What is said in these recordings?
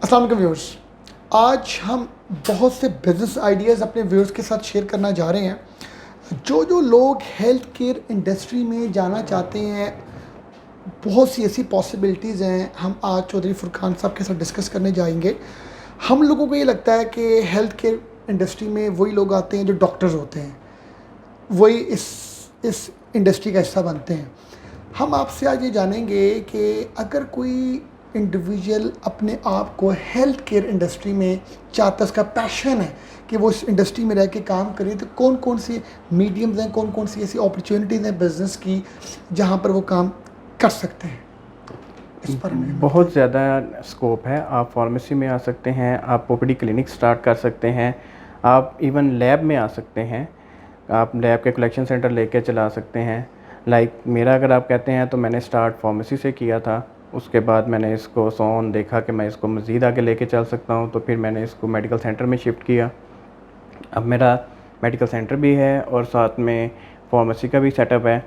अस्सलाम वालेकुम व्यूअर्स। आज हम बहुत से बिज़नेस आइडियाज़ अपने व्यूअर्स के साथ शेयर करना जा रहे हैं। जो लोग हेल्थ केयर इंडस्ट्री में जाना चाहते हैं, बहुत सी ऐसी पॉसिबिलिटीज़ हैं। हम आज चौधरी फुरकान साहब के साथ डिस्कस करने जाएंगे। हम लोगों को ये लगता है कि हेल्थ केयर इंडस्ट्री में वही लोग आते हैं जो डॉक्टर्स होते हैं, वही इस इंडस्ट्री का हिस्सा बनते हैं। हम आपसे आज ये जानेंगे कि अगर कोई इंडिविजुअल अपने आप को हेल्थ केयर इंडस्ट्री में चाहता है, उसका पैशन है कि वो इस इंडस्ट्री में रह के काम करें, तो कौन कौन सी मीडियम्स हैं, कौन कौन सी ऐसी अपॉर्चुनिटीज़ हैं बिज़नेस की जहाँ पर वो काम कर सकते हैं। इस पर बहुत ज़्यादा स्कोप है। आप फार्मेसी में आ सकते हैं, आप ओपीडी क्लिनिक स्टार्ट कर सकते हैं, आप इवन लैब में आ सकते हैं, आप लैब के कलेक्शन सेंटर लेके चला सकते हैं। लाइक मेरा अगर आप कहते हैं तो मैंने स्टार्ट फार्मेसी से किया था, उसके बाद मैंने इसको सोन देखा कि मैं इसको मज़ीद आगे लेके चल सकता हूँ, तो फिर मैंने इसको मेडिकल सेंटर में शिफ्ट किया। अब मेरा मेडिकल सेंटर भी है और साथ में फार्मेसी का भी सेटअप है।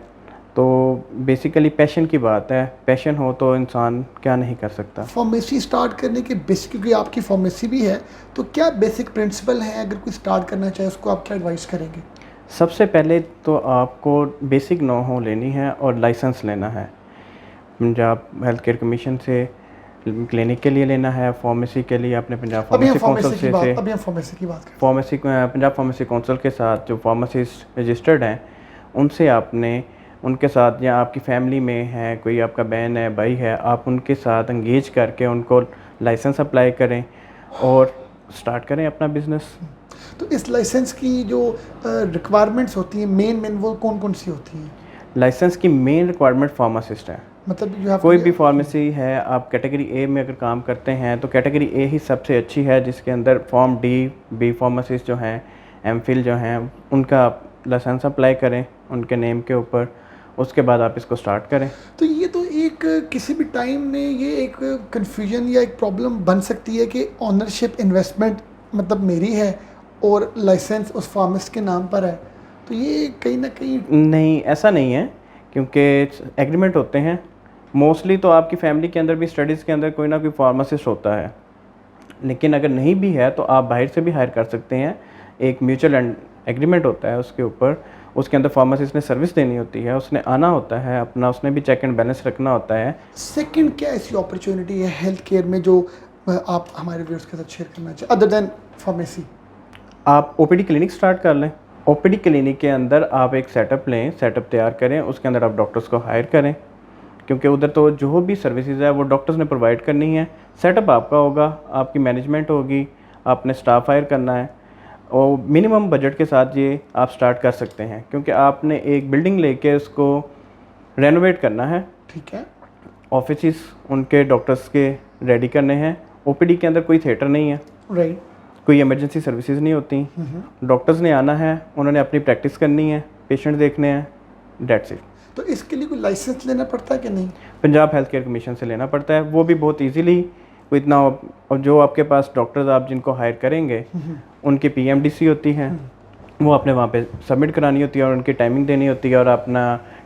तो बेसिकली पैशन की बात है, पैशन हो तो इंसान क्या नहीं कर सकता। फार्मेसी स्टार्ट करने के बेसिक, क्योंकि आपकी फार्मेसी भी है, तो क्या बेसिक प्रिंसिपल हैं अगर कोई स्टार्ट करना चाहे उसको आप क्या एडवाइस करेंगे? सबसे पहले तो आपको बेसिक नो हाउ लेनी है और लाइसेंस लेना है। पंजाब हेल्थ केयर कमीशन से क्लिनिक के लिए लेना है, फार्मेसी के लिए अपने पंजाब फार्मेसी काउंसिल से अभी हम फार्मेसी की बात करें। फार्मेसी पंजाब फार्मेसी काउंसिल के साथ जो फार्मासिस्ट रजिस्टर्ड हैं उनसे आपने उनके साथ, या आपकी फैमिली में है कोई, आपका बहन है, भाई है, आप उनके साथ इंगेज करके उनको लाइसेंस अप्लाई करें और स्टार्ट करें अपना बिज़नेस। तो इस लाइसेंस की जो रिक्वायरमेंट्स होती हैं मेन वो कौन कौन सी होती हैं? लाइसेंस की मेन रिक्वायरमेंट फार्मासिस्ट है। मतलब कोई भी फार्मेसी है, आप कैटेगरी ए में अगर काम करते हैं तो कैटेगरी ए ही सबसे अच्छी है, जिसके अंदर फॉर्म डी बी फार्मासिस्ट जो हैं, एमफिल जो हैं, उनका आप लाइसेंस अप्लाई करें उनके नेम के ऊपर, उसके बाद आप इसको स्टार्ट करें। तो ये तो एक किसी भी टाइम में ये एक कन्फ्यूजन या एक प्रॉब्लम बन सकती है कि ओनरशिप इन्वेस्टमेंट मतलब मेरी है और लाइसेंस उस फार्मेसिस्ट के नाम पर है, तो ये कहीं ना कहीं नहीं, ऐसा नहीं है, क्योंकि एग्रीमेंट होते हैं। मोस्टली तो आपकी फैमिली के अंदर भी स्टडीज़ के अंदर कोई ना कोई फार्मासिस्ट होता है, लेकिन अगर नहीं भी है तो आप बाहर से भी हायर कर सकते हैं। एक म्यूचुअल एग्रीमेंट होता है उसके ऊपर, उसके अंदर फार्मासिस्ट ने सर्विस देनी होती है, उसने आना होता है अपना, उसने भी चेक एंड बैलेंस रखना होता है। सेकंड क्या ऐसी अपॉर्चुनिटी है हेल्थ केयर में जो आप हमारे व्यूअर्स के साथ शेयर करना चाहिए अदर देन फार्मेसी? आप ओपीडी क्लिनिक स्टार्ट कर लें। ओपीडी क्लिनिक के अंदर आप एक सेटअप लें, सेटअप तैयार करें, उसके अंदर आप डॉक्टर्स को हायर करें, क्योंकि उधर तो जो भी सर्विसेज है वो डॉक्टर्स ने प्रोवाइड करनी है। सेटअप आपका होगा, आपकी मैनेजमेंट होगी, आपने स्टाफ हायर करना है और मिनिमम बजट के साथ ये आप स्टार्ट कर सकते हैं, क्योंकि आपने एक बिल्डिंग लेके उसको रेनोवेट करना है। ठीक है। ऑफिस उनके डॉक्टर्स के रेडी करने हैं। ओपीडी के अंदर कोई थिएटर नहीं है, राइट, कोई इमरजेंसी सर्विसेज नहीं होती। डॉक्टर्स ने आना है, उन्होंने अपनी प्रैक्टिस करनी है, पेशेंट देखने हैं, डेट्स इट। तो इसके लिए कोई लाइसेंस लेना पड़ता है कि नहीं? पंजाब हेल्थ केयर कमीशन से लेना पड़ता है, वो भी बहुत इजीली, कोई इतना। और जो आपके पास डॉक्टर्स आप जिनको हायर करेंगे उनकी पीएमडीसी होती है, वो आपने वहाँ पे सबमिट करानी होती है और उनकी टाइमिंग देनी होती है और अपना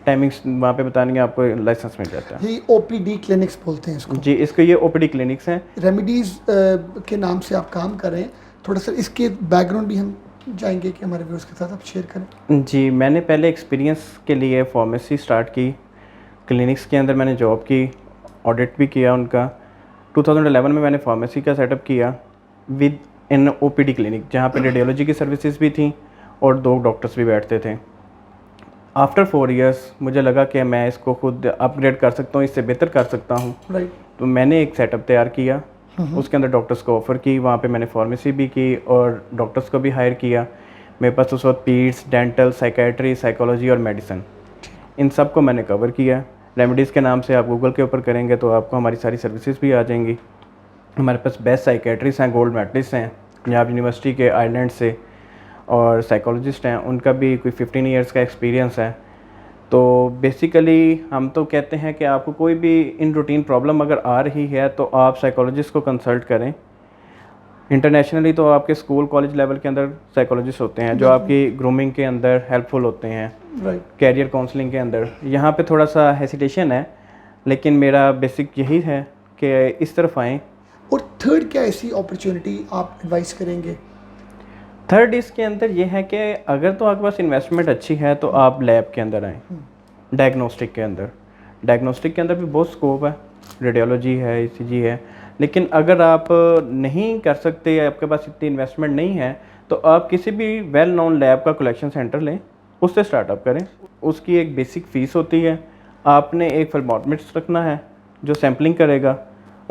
टाइमिंग्स वहाँ पे बतानी है, आपको लाइसेंस मिल जाता है। ये ओपीडी क्लिनिक्स बोलते हैं इसको? जी, इसको ये ओपीडी क्लिनिक्स हैं। रेमेडीज़ के नाम से आप काम कर रहे हैं, थोड़ा सा इसके बैकग्राउंड भी हम जाएंगे कि हमारे व्यूअर्स के साथ आप शेयर करें। जी, मैंने पहले एक्सपीरियंस के लिए फार्मेसी स्टार्ट की, क्लिनिक्स के अंदर मैंने जॉब की, ऑडिट भी किया उनका। 2011 में मैंने फार्मेसी का सेटअप किया विद इन ओपीडी क्लिनिक, जहाँ पे रेडियोलॉजी की सर्विसेज भी थी और 2 डॉक्टर्स भी बैठते थे। आफ्टर 4 इयर्स मुझे लगा कि मैं इसको खुद अपग्रेड कर सकता हूँ, इससे बेहतर कर सकता हूँ। राइट। तो मैंने एक सेटअप तैयार किया, उसके अंदर डॉक्टर्स को ऑफ़र की, वहाँ पे मैंने फार्मेसी भी की और डॉक्टर्स को भी हायर किया। मेरे पास उस वक्त पीड्स, डेंटल, साइकेट्री, साइकोलॉजी और मेडिसिन, इन सब को मैंने कवर किया। रेमेडीज़ के नाम से आप गूगल के ऊपर करेंगे तो आपको हमारी सारी सर्विसेज भी आ जाएंगी। हमारे पास बेस्ट साइकेट्रिस्ट हैं, गोल्ड मेडलिस्ट हैं पंजाब यूनिवर्सिटी के, आयरलैंड से, और साइकोलॉजिस्ट हैं, उनका भी कोई 15 इयर्स का एक्सपीरियंस है। तो बेसिकली हम तो कहते हैं कि आपको कोई भी इन रूटीन प्रॉब्लम अगर आ रही है तो आप साइकोलॉजिस्ट को कंसल्ट करें। इंटरनेशनली तो आपके स्कूल कॉलेज लेवल के अंदर साइकोलॉजिस्ट होते हैं जो आपकी ग्रूमिंग के अंदर हेल्पफुल होते हैं, राइट, कैरियर काउंसलिंग के अंदर। यहाँ पे थोड़ा सा हेसिटेशन है, लेकिन मेरा बेसिक यही है कि इस तरफ आएँ। और थर्ड क्या ऐसी अपॉर्चुनिटी आप एडवाइस करेंगे? थर्ड इसके अंदर ये है कि अगर तो आपके पास इन्वेस्टमेंट अच्छी है तो आप लैब के अंदर आएँ, डायग्नोस्टिक के अंदर। डायग्नोस्टिक के अंदर भी बहुत स्कोप है, रेडियोलॉजी है, ईसीजी है। लेकिन अगर आप नहीं कर सकते, आपके पास इतनी इन्वेस्टमेंट नहीं है, तो आप किसी भी वेल नोन लैब का कलेक्शन सेंटर लें, उससे स्टार्टअप करें। उसकी एक बेसिक फ़ीस होती है, आपने एक फ्लेबोटोमिस्ट रखना है जो सैम्पलिंग करेगा,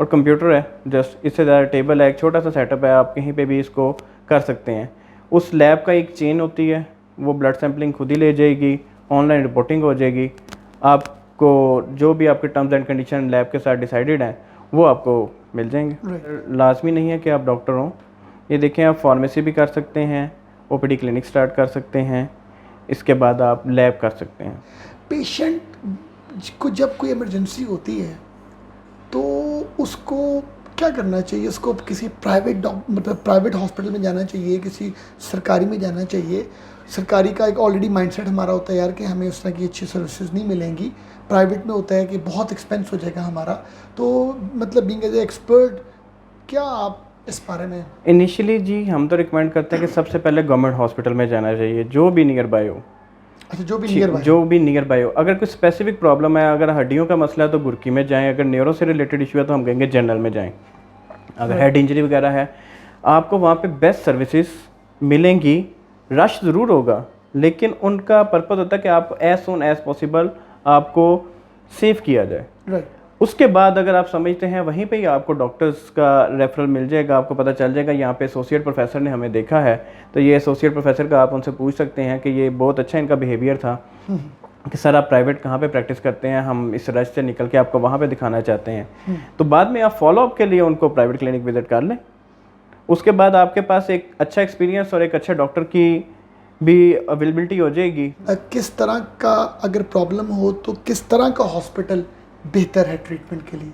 और कंप्यूटर है जस्ट, इससे ज़्यादा टेबल है, एक छोटा सा सेटअप है, आप कहीं पे भी इसको कर सकते हैं। उस लैब का एक चेन होती है, वो ब्लड सैम्पलिंग खुद ही ले जाएगी, ऑनलाइन रिपोर्टिंग हो जाएगी, आपको जो भी आपके टर्म्स एंड कंडीशन लैब के साथ डिसाइडेड हैं वो आपको मिल जाएंगे। लाजमी नहीं है कि आप डॉक्टर हों, ये देखें आप फार्मेसी भी कर सकते हैं, ओपीडी क्लिनिक स्टार्ट कर सकते हैं, इसके बाद आप लैब कर सकते हैं। पेशेंट को जब कोई इमरजेंसी होती है तो उसको क्या करना चाहिए? उसको किसी प्राइवेट मतलब प्राइवेट हॉस्पिटल में जाना चाहिए, किसी सरकारी में जाना चाहिए? सरकारी का एक ऑलरेडी माइंडसेट हमारा होता है यार कि हमें उस तरह की अच्छी सर्विसेज नहीं मिलेंगी, प्राइवेट में होता है कि बहुत एक्सपेंस हो जाएगा हमारा। तो मतलब बीइंग एज ए एक्सपर्ट, क्या आप इस बारे में? इनिशियली जी हम तो रिकमेंड करते हैं कि सबसे पहले गवर्नमेंट हॉस्पिटल में जाना चाहिए, जो भी नियर बाय हो। अच्छा, जो भी नियर बाय, जो भी नियर बाय हो। अगर कोई स्पेसिफिक प्रॉब्लम है, अगर हड्डियों का मसला है तो गुर्की में जाएं, अगर न्यूरो से रिलेटेड इशू है तो हम कहेंगे जनरल में जाएं। अगर हेड इंजरी वगैरह है, आपको वहाँ पे बेस्ट सर्विसेज मिलेंगी। रश ज़रूर होगा, लेकिन उनका पर्पज़ होता है कि आप एज सुन एज पॉसिबल आपको सेव किया जाए। राइट। उसके बाद अगर आप समझते हैं वहीं पे ही आपको डॉक्टर्स का रेफरल मिल जाएगा, आपको पता चल जाएगा यहाँ पे एसोसिएट प्रोफेसर ने हमें देखा है, तो ये एसोसिएट प्रोफेसर का आप उनसे पूछ सकते हैं कि ये बहुत अच्छा इनका बिहेवियर था कि सर आप प्राइवेट कहाँ पे प्रैक्टिस करते हैं, हम इस रश से निकल के आपको वहाँ पे दिखाना चाहते हैं। तो बाद में आप फॉलोअप के लिए उनको प्राइवेट क्लिनिक विजिट कर लें। उसके बाद आपके पास एक अच्छा एक्सपीरियंस और एक अच्छा डॉक्टर की भी अवेलेबिलिटी हो जाएगी। किस तरह का अगर प्रॉब्लम हो तो किस तरह का हॉस्पिटल बेहतर है ट्रीटमेंट के लिए?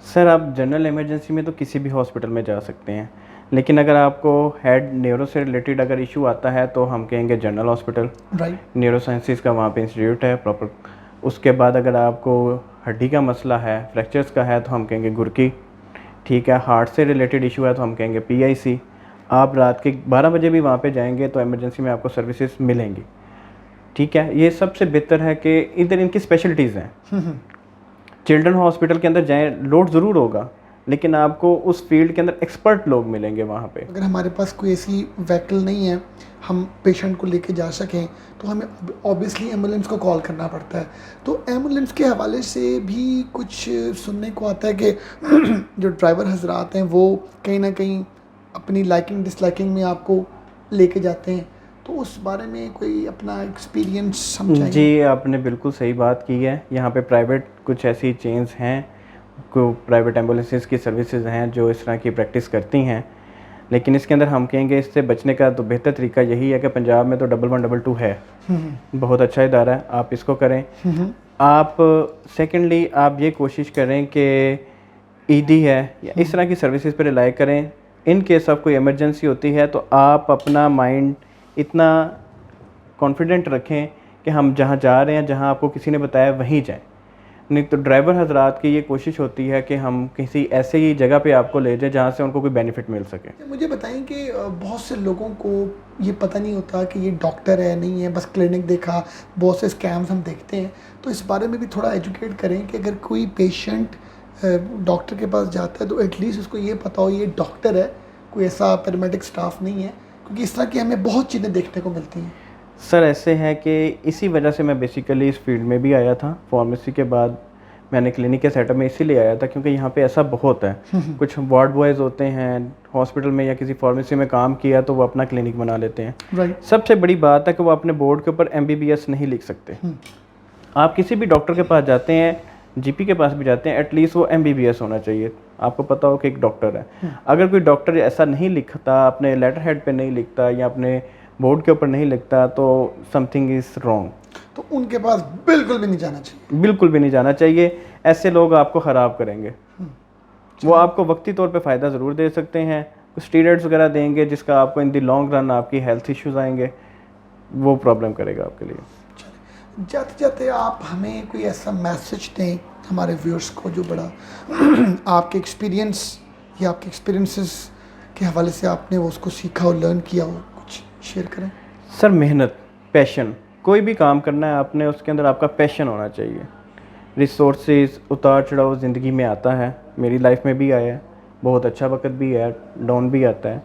सर आप जनरल इमरजेंसी में तो किसी भी हॉस्पिटल में जा सकते हैं, लेकिन अगर आपको हेड न्यूरो से रिलेटेड अगर इशू आता है तो हम कहेंगे general hospital. Right. Neuro sciences का वहाँ पे इंस्टीट्यूट है प्रॉपर। उसके बाद अगर आपको हड्डी का मसला है, फ्रैक्चर्स का है, तो हम कहेंगे गुर्की। ठीक है, हार्ट से रिलेटेड इशू है तो हम कहेंगे PIC। आप रात के 12 बजे भी वहाँ पे जाएंगे तो इमरजेंसी में आपको सर्विसेज मिलेंगी। ठीक है, ये सबसे बेहतर है कि इधर इनकी स्पेशलिटीज़ हैं। चिल्ड्रन हॉस्पिटल के अंदर जाएं, लोड ज़रूर होगा, लेकिन आपको उस फील्ड के अंदर एक्सपर्ट लोग मिलेंगे वहाँ पे। अगर हमारे पास कोई ऐसी व्हीकल नहीं है हम पेशेंट को लेके जा सकें तो हमें ऑब्वियसली एम्बुलेंस को कॉल करना पड़ता है। तो एम्बुलेंस के हवाले से भी कुछ सुनने को आता है कि जो ड्राइवर हजरात हैं वो कहीं ना कहीं अपनी लाइकिंग डिसलाइकिंग में आपको लेके जाते हैं, तो उस बारे में कोई अपना एक्सपीरियंस समझाएंगे? जी आपने बिल्कुल सही बात की है। यहाँ पे प्राइवेट कुछ ऐसी चेन्स हैं, को प्राइवेट एम्बुलेंसेस की सर्विसेज हैं जो इस तरह की प्रैक्टिस करती हैं, लेकिन इसके अंदर हम कहेंगे इससे बचने का तो बेहतर तरीका यही है कि पंजाब में तो 1112 है, बहुत अच्छा इदारा है, आप इसको करें। आप सेकेंडली आप ये कोशिश करें कि ईडी है या इस तरह की सर्विसेज पर रिलाई करें। इन केस ऑफ कोई इमरजेंसी होती है तो आप अपना माइंड इतना कॉन्फिडेंट रखें कि हम जहाँ जा रहे हैं, जहाँ आपको किसी ने बताया वहीं जाएं। नहीं तो ड्राइवर हजरात की ये कोशिश होती है कि हम किसी ऐसे ही जगह पे आपको ले जाएं जहाँ से उनको कोई बेनिफिट मिल सके। मुझे बताएं कि बहुत से लोगों को ये पता नहीं होता कि ये डॉक्टर है नहीं है, बस क्लिनिक देखा, बहुत से स्कैम्स हम देखते हैं, तो इस बारे में भी थोड़ा एजुकेट करें कि अगर कोई पेशेंट डॉक्टर के पास जाता है तो एटलीस्ट उसको ये पता हो ये डॉक्टर है, कोई ऐसा पैरामेडिक स्टाफ नहीं है, क्योंकि इस तरह की हमें बहुत चीज़ें देखने को मिलती हैं। सर ऐसे है कि इसी वजह से मैं बेसिकली इस फील्ड में भी आया था। फार्मेसी के बाद मैंने क्लिनिक के सेटअप में इसीलिए आया था क्योंकि यहाँ पे ऐसा बहुत है। कुछ वार्ड बॉयज़ होते हैं हॉस्पिटल में या किसी फार्मेसी में काम किया तो वो अपना क्लिनिक बना लेते हैं। राइट। सबसे बड़ी बात है कि वो अपने बोर्ड के ऊपर MBBS नहीं लिख सकते। आप किसी भी डॉक्टर के पास जाते हैं, GP के पास भी जाते हैं, एटलीस्ट वो MBBS होना चाहिए, आपको पता हो कि एक डॉक्टर है। अगर कोई डॉक्टर ऐसा नहीं लिखता, अपने लेटर हेड पे नहीं लिखता या अपने बोर्ड के ऊपर नहीं लिखता, तो समथिंग इज़ रॉन्ग। तो उनके पास बिल्कुल भी नहीं जाना चाहिए। बिल्कुल भी नहीं जाना चाहिए। ऐसे लोग आपको ख़राब करेंगे। वो आपको वक्ती तौर पे फ़ायदा ज़रूर दे सकते हैं, कुछ स्टीरॉइड्स वगैरह देंगे जिसका आपको इन दी लॉन्ग रन आपकी हेल्थ इश्यूज़ आएंगे, वो प्रॉब्लम करेगा आपके लिए। जाते जाते आप हमें कोई ऐसा मैसेज दें हमारे व्यूअर्स को जो बड़ा आपके एक्सपीरियंस या आपके एक्सपीरियंसेस के हवाले से आपने वो उसको सीखा और लर्न किया हो, कुछ शेयर करें। सर मेहनत, पैशन, कोई भी काम करना है आपने उसके अंदर आपका पैशन होना चाहिए। रिसोर्सेज उतार चढ़ाव ज़िंदगी में आता है, मेरी लाइफ में भी आया है, बहुत अच्छा वक्त भी है, डाउन भी आता है,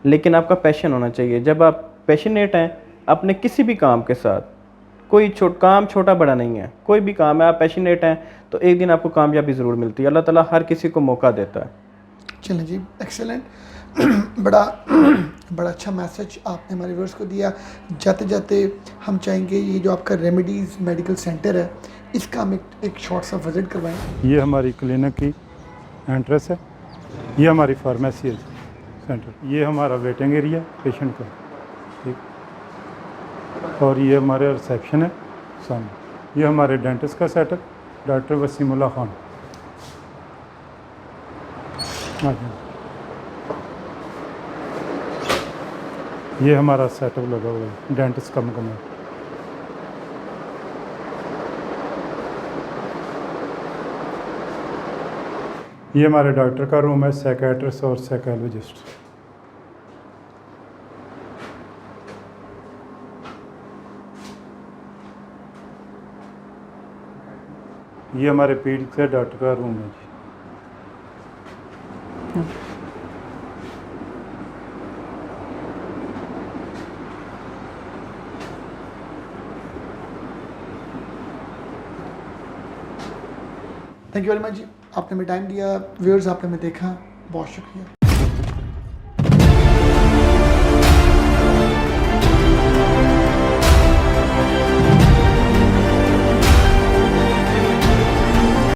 लेकिन आपका पैशन होना चाहिए। जब आप पैशनेट हैं अपने किसी भी काम के साथ, कोई काम छोटा बड़ा नहीं है, कोई भी काम है आप पैशनेट हैं तो एक दिन आपको कामयाबी ज़रूर मिलती है। अल्लाह ताला हर किसी को मौका देता है। चलें जी, एक्सेलेंट। बड़ा बड़ा अच्छा मैसेज आपने हमारे व्यूअर्स को दिया। जाते जाते हम चाहेंगे ये जो आपका रेमेडीज़ मेडिकल सेंटर है इसका हम एक शॉर्ट सा विज़िट करवाएं। ये हमारी क्लिनिक की एंट्रेंस है, ये हमारी फार्मेसी है सेंटर, ये हमारा वेटिंग एरिया पेशेंट का, ठीक। और ये हमारे रिसेप्शन है सामने। ये हमारे डेंटिस्ट का सेटअप, डॉक्टर वसीमुल्लाह खान। हाँ जी, ये हमारा सेटअप लगा हुआ है डेंटिस्ट का मुकम्मल। ये हमारे डॉक्टर का रूम है, साइकेट्रिस्ट और साइकोलॉजिस्ट। ये हमारे पीडिक से डॉक्टर का रूम है जी। थैंक यू वेरी मच जी, आपने हमें टाइम दिया। व्यूअर्स आपने हमें देखा, बहुत शुक्रिया।